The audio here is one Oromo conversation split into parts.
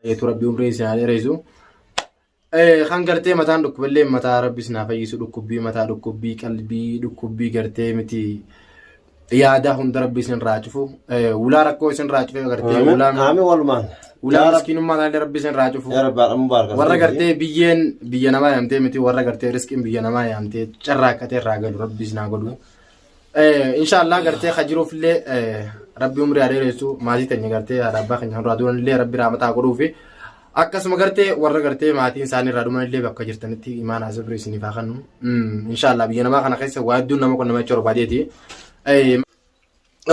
yetu rabbi umrii isaanii reesu kan gartee mataan dhukkubillee mataa rabbi sinaa fayyisu dhukkubbii mataa dhukkubbii qalbii dhukkubbii gartee miti yaada hunda rabbi isin raacufu ulaa rakkoo isin raacufu gartee ulaa miskiinummaa taate rabbi isin raacufu warra gartee biyya namaa yaamtee miti warra gartee riskiin biyya namaa yaamtee carraaqqatee irraa galu rabbi isinaa godhu inshallah gartee kajiruufillee rabbi umrii adeereessu maatii tanya gartee abbaa keenya irraa duranillee rabbi rahmataa godhuufi akkasuma gartee warra gartee maatiin isaanii irraa dhumanillee bakka jirtanitti imaan asirri isiniif haa kennu inshallah biyya namaa kana keessa waa hedduun nama qonna macha barbaadeeti.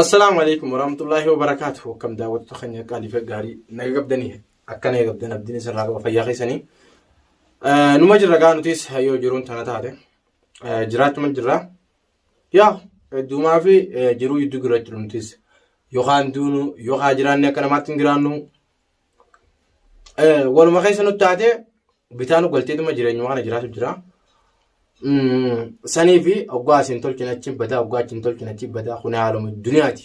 Assalamu alaikum warahmatullahi wabarakatuh. Kam daawwattu keenya qaalii fi gaarii naga qabdanii akka naga qabdan abdiin isirraa qaba fayyaa keessanii numa jirra gaa nutis yoo jiruun tana taate jiraachuma jirra yaa duumaa fi jiruu yidduu giraachuu nutis yookaan duunu yookaan jiraanne akka namaatti hin jiraannu waluma keessa nutti taate bitaanu galteetuma jireenyuma kana jiraatu jira. Sanii fi oggaa isin tolchina achiin badaa oggaa achiin tolchina achiin badaa kun haaluma duniyaati.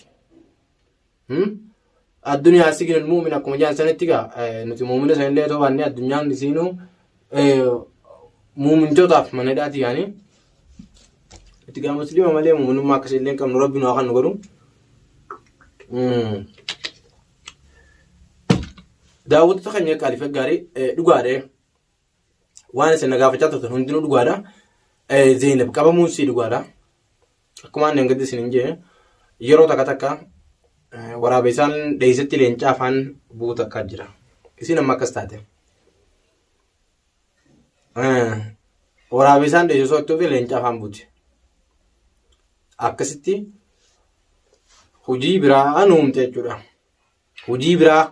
Addunyaa sigin muumin akkuma jaan sanitti gaa nuti muumina sanillee ta'uu baannee addunyaan isiinuu muumintootaaf manadhaati yaani. Itti gaa musliima malee muuminummaa akkasiillee qabnu rabbi nu haa kan nu godhu. Daawwattoota keenya qaalii fi gaarii dhugaadhee waan isin nagaafachaa turtan hundinuu dhugaadha. Zainab qabamuu si dhugaadha. Akkuma inni angatti isin jee yeroo takka waraabessaan dheessatti leencaa afaan bu'u takka jira. Isin amma akkas taate. Waraabessaan dheessisoo itti fi leencaa afaan buuti. Akkasitti hojii biraa nuumte jechuudha. Hojii biraa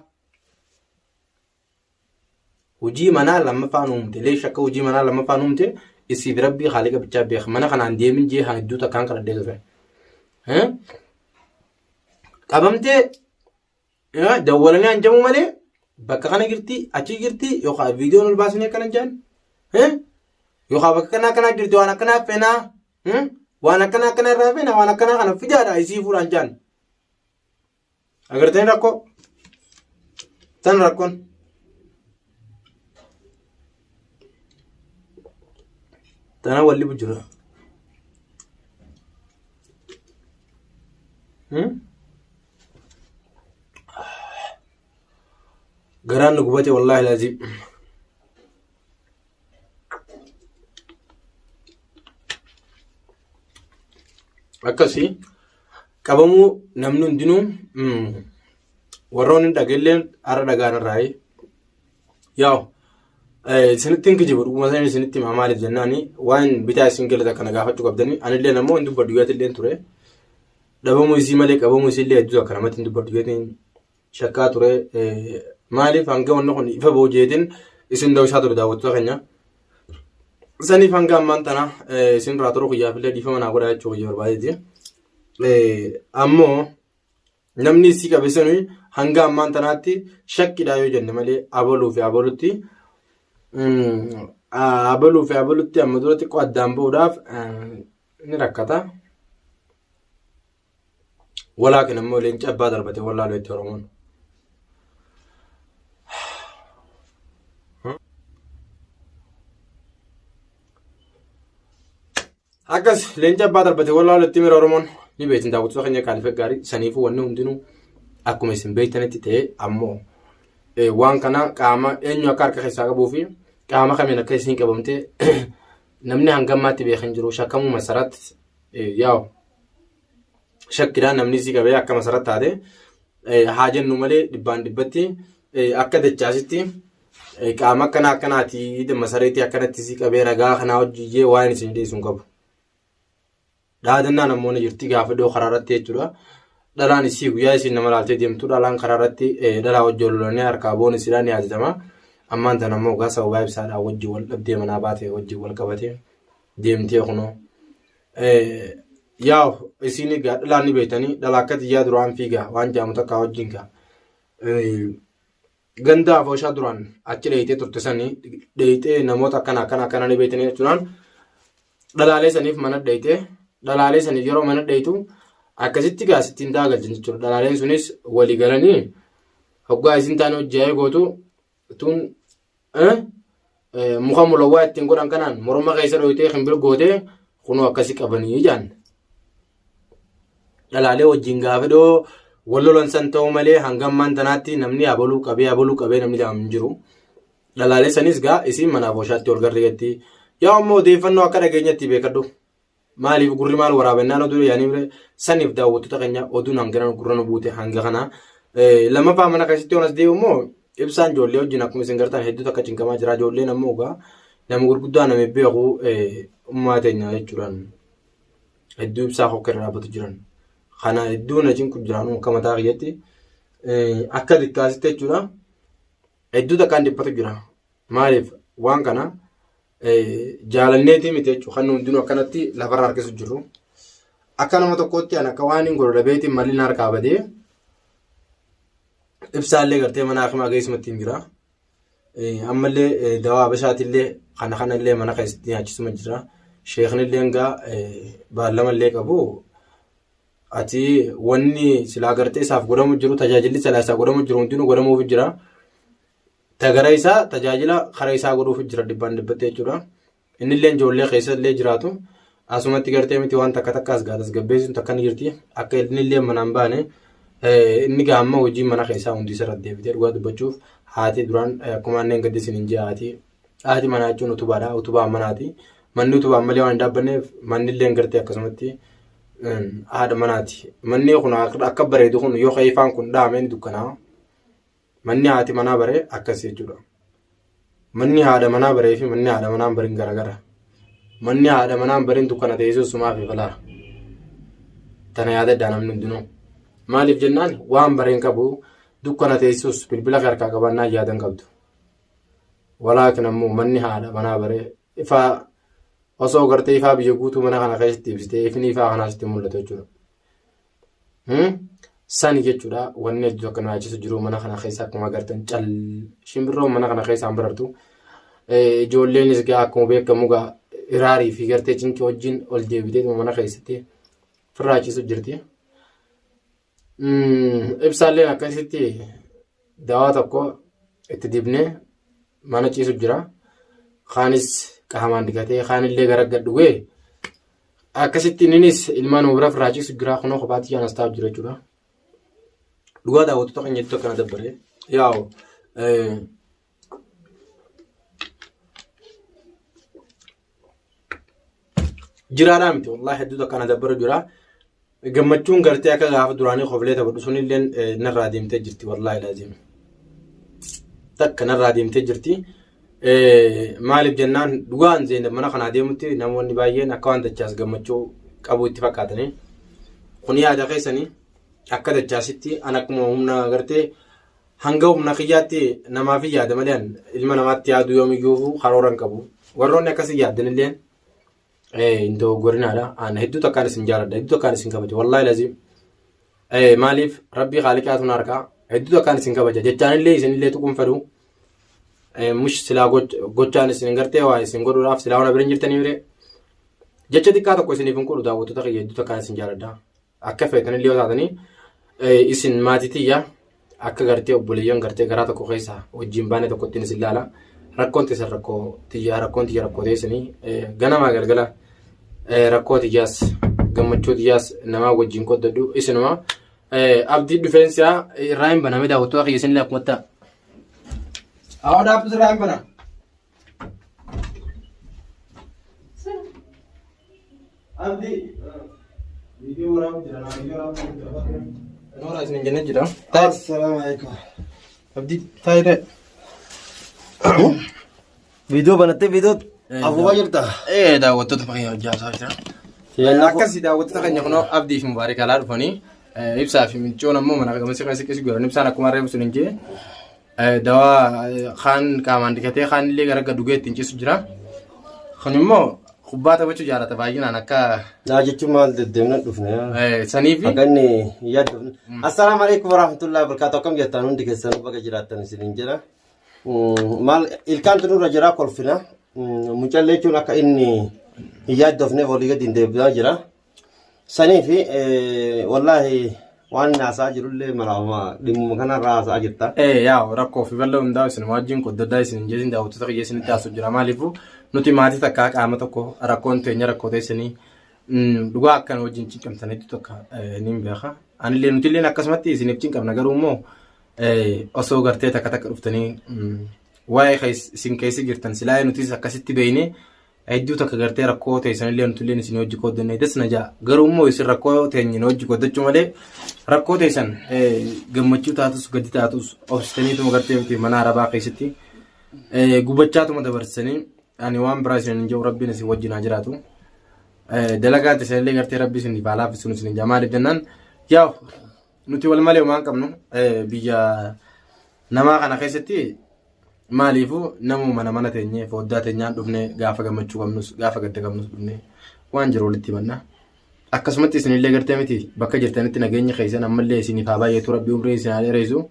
hojii manaa lammaffaa nuumte leesha akka hojii manaa lammaffaa nuumte isii birabbii haaliqa bichaa beek mana kanaan deemin jee haa hedduu takkaan kadhadhee ture. Qabamtee dawwalanii hanjamuu malee bakka kana girti achi girti yookaan viidiyoon ol baasanii akkana jaan yookaan bakka kanaa girti waan akkanaa feenaa waan akkanaa irraa feenaa waan akkanaa kana fidaadha isii fuudhaan jaan. Agartee rakkoo tan rakkoon. Tana walli bujura. Garaan nu gubate wallahi laazim. Akkasii qabamuu namni hundinuu warroonni dhageelleen ara dhagaan irraa yaa'u. Isinitti kijibu dhuguma sana isinitti maaliif jennaani waan bitaa isin galata kana gaafachuu qabdanii anillee namoo hin dubbadhu illee ture dhabamuu isii malee qabamuu isii illee hedduu akka namatti hin dubbadhu yeetiin shakkaa ture maaliif hanga wanna kun ifa boojeetiin isin dawshaa ture daawwattoota keenya saniif hanga ammaan tana isin irraa turuu guyyaaf illee dhiifama naa godhaa jechuu guyyaa barbaadeeti ammoo namni isii qabeessanii hanga ammaan tanaatti shakkiidhaa yoo jenne malee abaluu fi abalutti abaluu fi abalutti amma duratti qo'addaan ba'uudhaaf ni rakkata. Walaakin ammoo leenci abbaa darbate wallaaloo itti Oromoon. Akkas leenci abbaa darbate wallaaloo itti mira Oromoon ni beektin daawwattoota keenya qaalii gaarii saniifuu wanni hundinuu akkuma isin beektanitti ta'e ammoo waan kana qaama eenyu akka harka keessaa qabuu fi qaama kamiin akka isin qabamte namni hangammaatti beekan jiru shakkamuu masaratti yaa'u shakkidhaan namni isii qabee akka masaratti taate haa jennu malee dhibbaan dhibbatti akka dachaasitti qaama akkanaati masareetti akkanatti isii qabee ragaa kanaa hojjiyyee waan isin dhiisuun qabu. Dhaadannaa namoonni jirti gaafa dhoo karaarratti jechuudha. Dhalaan isii guyyaa isin nama laaltee deemtu dhalaan karaarratti dhalaa wajjin lolanii harkaa boon isiidhaan ni yaadatamu. Ammaan tan ammoo gaasa hubaa ibsaadhaan wajjin wal dhabdee manaa baatee wajjin wal qabatee deemtee kunoo. Yaa'u isin dhalaan ni beektanii dhalaa akka xiyyaa duraan fiigaa waan jaamu takkaa wajjin gaa. Ganda afooshaa duraan achi dheeyitee turte sanii dheeyitee namoota akkana ni beektanii jechuudhaan dhalaalee saniif mana dheeyitee dhalaalee saniif yeroo mana dheeyitu akkasitti gaasittiin daagalchin jechuudha. Dhalaaleen sunis walii galanii hoggaa isin taane hojjaa gootu tun muka mulawwaa ittiin godhan kanaan morma keessa dhoyitee himbir gootee kunoo akkasii qabanii jaan. Dhalaalee wajjin gaafa dhoo wal lolan san ta'uu malee hangam maan tanaatti namni abaluu qabee namni lama jiru. Dhalaalee sanis gaa isiin manaaf washaatti ol garreetti. Yaa ammoo odeeffannoo akka dhageenyatti beekadhu. Maaliif gurri maal waraabannaan oduu yaanii saniif daawwattoota keenya oduun hangana gurra nu buute hanga kana. Lammaffaa mana keessatti onas deemu immoo ibsaan ijoollee wajjin akkuma isin gartaan hedduutu akka cinqamaa jira. Ijoolleen ammoo gaa nama gurguddaa nama beeku ummaa teenya jechuudhaan hedduu ibsaa hokka irraa dhaabbatu jiran. Kana hedduun achiin kun jiraan akka mataa kiyyatti akka xiqqaasitti jechuudha. Hedduu takkaan dhiphatu jira. Maaliif waan kana jaalanneetii miti jechuudha. Kan hundinuu akkanatti lafarraa harkisu jiru. Akka nama tokkotti akka waan hin godhu dhabeetiin malli na harkaa badee ibsaallee gartee mana hakimaa geessumatti hin jira. Ammallee dawaa Habashaatillee kanallee mana keessatti nyaachisuma jira. Sheeknillee egaa baallamallee qabu. Ati wanni silaa gartee isaaf godhamu jiru tajaajilli silaa isaa godhamu jiru hundinuu godhamuuf jira. Tagara isaa tajaajila karaa isaa godhuuf jira dhibbaan dhibbattee jechuudha. Innillee ijoollee keessallee jiraatu. Asumatti gartee miti waan takkas gaatas gabbeessuun takka ni jirti. Akka innillee manaan baane inni gaamma hojii mana keessaa hundi isa irratti deebitee dhugaa dubbachuuf haati duraan akkuma anneen gaddi isin hin jee haati manaa jechuun utubaadha. Utubaan manaati. Manni utubaan malee waan hin dhaabbanneef mannillee gartee akkasumatti haadha manaati. Manni kun akka bareedu kun yoo ifaan kun dhahamee ni dukkanaa. Manni haati manaa baree akkas jechuudha. Manni haadha manaa baree fi manni haadha manaa bariin garagara. Manni haadha manaa bariin dukkana teessoo sumaa fi falaa. Tana yaadadhaa namni hundinuu. Maaliif jennaan waan bareen qabu dukkana teessoos bilbila harkaa qabannaa yaadan qabdu. Walaakin ammoo manni haadha manaa baree ifaa osoo gartee ifaa biyya guutuu mana kana keessatti ibsitee ifni ifaa kanaasitti mul'atu jechuudha. Sani jechuudha wanni hedduu akka naachisu jiru mana kana keessa akkuma agartan shimbirroo mana kana keessaan barartu. Ijoolleenis gaa akkuma beekamu gaa iraarii fi gartee cinqii wajjin ol deebitee mana keessatti firraachisu jirti. Ibsaalleen akkasitti dawaa tokko itti dibnee mana ciisu jira. Kaanis qaamaan digatee kaanillee garaggadhuwee akkasitti innis ilmaan bira firraachisu jira. Kunoo kophaatti yaanas taa'u jira jechuudha. Dhugaa daawwattoota keenya hedduu akkana dabbaree yaa'u jiraadhaa miti wallaahi hedduu akkana dabbara jira. Gammachuun gartee akka gaafa duraanii qoflee taphatu sunillee narraa deemtee jirti wallaahi laazim. Takka narraa deemtee jirti. Maaliif jennaan dhugaan zeenab mana kanaa deemutti namoonni baay'een akka waan dachaas gammachuu qabu itti fakkaatanii. Kun yaada keessanii akka dachaasitti an akkuma humna gartee hanga humna kiyyaatti namaaf yaada malee ilma namaatti yaadu yoomiyyuu karooran qabu. Warroonni akkasii yaaddanillee indoo gorinaadha. An hedduu takkaan isin jaaladha. Hedduu takkaan isin kabaja. Wallaahi laziim. Maaliif rabbii haaliqaatu na harkaa. Hedduu takkaan isin kabaja. Jechaanillee isinillee tuquun fedhu. Mush silaa gochaan isin gartee waa isin godhuudhaaf silaa wana bira hin jirtanii bire. Jecha xiqqaa tokko isiniif hin godhu daawwattoota kiyya hedduu takkaan isin jaaladha. Akka feetanillee yoo taatanii isin maatitiyya akka gartee obboleeyyan gartee garaa tokko keessa wajjin baane tokkottiin isin laala. Rakkoon teessan rakkoo tiyya rakkoo teessanii ganamaa galgala rakkoo tiyyaas gammachuu tiyyaas namaa wajjin qoddadhu isinuma abdii dhufeensaa irraa hin baname daawwattoota kiyya isinillee akkuma ta'a. Awwa dhaabbisu irraa hin bana. Abdii viidiyoo waraabuu jira naa viidiyoo waraabuu jira. Noora isin jennee jira. Assalaamu alaikum. Abdii taa'ee Video banattee video afuufaa jirta. Daawwattoota baay'ee hojjaasaa jira. Akkasii daawwattoota keenya kunoo abdii fi mubaarik alaa dhufanii ibsaa fi mincoon ammoo mana gamasii kan siqqisi godhan ibsaan akkuma reefu sun hin jee dawaa kaan qaamaan dikatee kaan illee gara gadugee ittiin ciisu jira. Kun immoo kubbaa taphachuu jaalata baay'inaan akka Naa jechuun maal deddeemna dhufne. saniifi Akka inni yaaddu. Assalaamu alaikum warahmatullahi wabarakatuh. Akkam jettaan hundi keessan bakka jiraattan isiniin jira. Maal ilkaan tunurra jira kolfina. Mucallee jechuun akka inni hin yaaddofneef olii gadi hin deebi'aa jira. Saniifi wallaahi waan naasaa jirullee maraama dhimma kana raasaa jirta. Yaa rakkoo fi bal'aa hundaa isin wajjin qoddaddaa isin jeesin daawwattoota kiyya isin itti haasa'u jira maaliifuu nuti maatii takkaa qaama tokko rakkoon teenya rakkoo teessanii dhugaa akkan wajjin cinqamtanitti tokko ni beeka. Anillee nuti illee akkasumatti isiniif cinqamna garuu immoo osoo gartee takka takka dhuftanii waa'ee isin keessa jirtan silaa nutis akkasitti beeknee hedduu takka gartee rakkoo teessanillee nuti illee isin hojii qoodannee desna jaa garuu immoo isin rakkoo teenyin hojii qoodachuu malee rakkoo teessan gammachuu taatus gadi taatus obsitaniituma gartee miti mana arabaa keessatti gubachaatuma dabarsanii ani waan biraa isin hin jiru rabbiin isin wajjin haa jiraatu dalagaa teessanillee gartee rabbi isin ifaalaaf isin isin jamaaliif jennaan yaa nuti wal malee waan qabnu biyya namaa kana keessatti maaliifuu namuma mana teenyee foddaa teenyaan dhufnee gaafa gammachuu qabnus gaafa gadda qabnus dhufnee waan jiru walitti himanna. Akkasumatti isinillee gartee miti bakka jirtanitti nageenya keessan ammallee isiniif haa baay'eetu rabbi umrii isin haa dheereessu.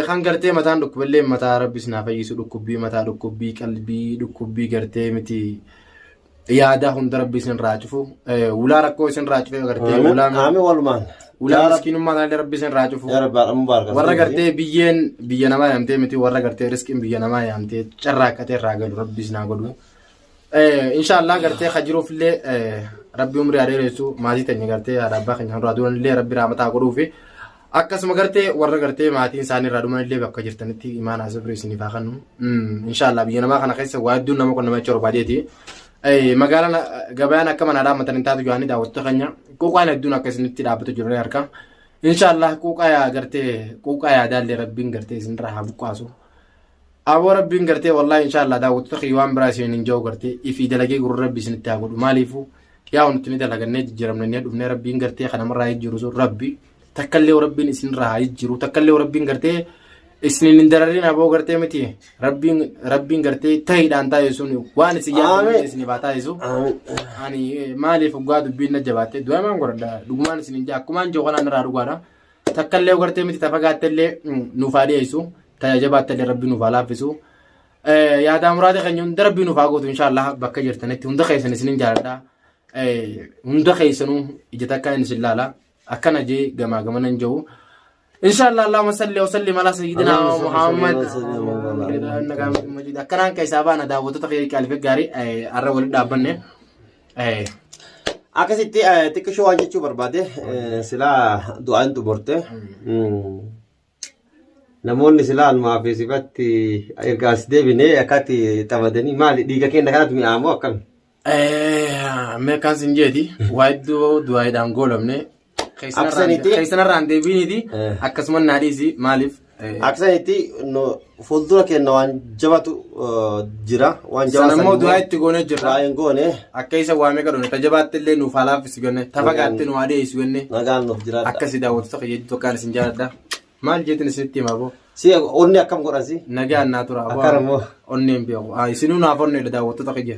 Kan gartee mataan dhukkuballee mataa rabbi isin haa fayyisu dhukkubbii mataa dhukkubbii qalbii dhukkubbii gartee miti yaada hunda rabbi isin raacufu ulaa rakkoo isin raacufe gartee ulaa walumaan. Ulaan miskinummaa taalee rabbi isin raacufu warra gartee biyya namaa yaamtee miti warra gartee riskiin biyya namaa yaamtee carraaqqatee irraa galu rabbi isin haa godhu. Inshaallah gartee hajiruufillee rabbi umrii haa dheeressu maatii teenya gartee haadha abbaa keenya irraa du'anillee rabbi rahmataa godhuufi akkasuma gartee warra gartee maatiin isaanii irraa dhumanillee bakka jirtanitti imaanaa sabrii isiniif haa kennu. Inshaallah biyya namaa kana keessa waa hedduun nama qonnama jecha barbaadeeti. Magaalaan gabayaan akka mana dhaabbatan hin taatu yaani daawwattoota keenya quuqaan hedduun akka isinitti dhaabbatu jiru harka. Inshaallah quuqaa gartee quuqaa yaadaallee rabbiin gartee isinirraa haa buqqaasu. Aboo rabbiin gartee wallahi inshaallah daawwattoota kiyya waan biraa isin hin jiru gartee ifii dalagee gurra rabbi isinitti haa godhu maaliifuu yaa wanti ni dalagannee jijjiiramnee dhufnee rabbiin gartee kanamarraa jijjiiru sun rabbi takkallee rabbiin isinirraa haa jijjiiru takkallee rabbiin gartee isinin hin dararin aboo gartee miti rabbiin gartee ta'iidhaan taa'e sun waan isin yaadne isin baa taa'e sun ani maaliif ugaa dubbiin na jabaatte du'amaan godhadha dhugumaan isin hin jaa akkumaan jiru kanaan irraa dhugaadha takkallee gartee miti tafagaattellee nuuf haa dhiyeessu ta'ee jabaattellee rabbi nuuf haa laaffisu yaada muraate keenya hunda rabbi nuuf haa gootu inshaallah bakka jirtanitti hunda keessan isin hin jaaladha hunda keessanuu ija takkaan isin laala akkana jee gamaa gamana hin jiru. إن شاء الله اللهم صل وسلم على سيدنا محمد أكران كيسابانا داوود تخيل كالفي غاري أرى دابنه akkasitti xiqqishoo waan jechuu barbaade silaa du'aan xumurte namoonni silaa almaa fi sifatti ergaas deebinee akkatti taphatanii maali dhiiga keenya kanatti mi'aamoo akkami? Meeqaan sin jeeti waa iddoo du'aadhaan goolamne keessanarraan deebiiniti akkasuma naadhiisi maaliif akkasanitti fuuldura keenya waan jabatu jira waan jabatu sanammoo du'aa itti goone jirra waan goone akka isa waamee kadhone tajabaatti illee nuuf halaafis genne tafagaatti nu adee isu genne nagaan nuuf jiraadha akkasi daawwattoota kiyyeetti tokkaan isin jaaladha maal jeetin isinitti himaa boo si onni akkam godhasi nagaan naa tura akkaramoo onneen beeku isinuu naaf onneedha daawwattoota kiyya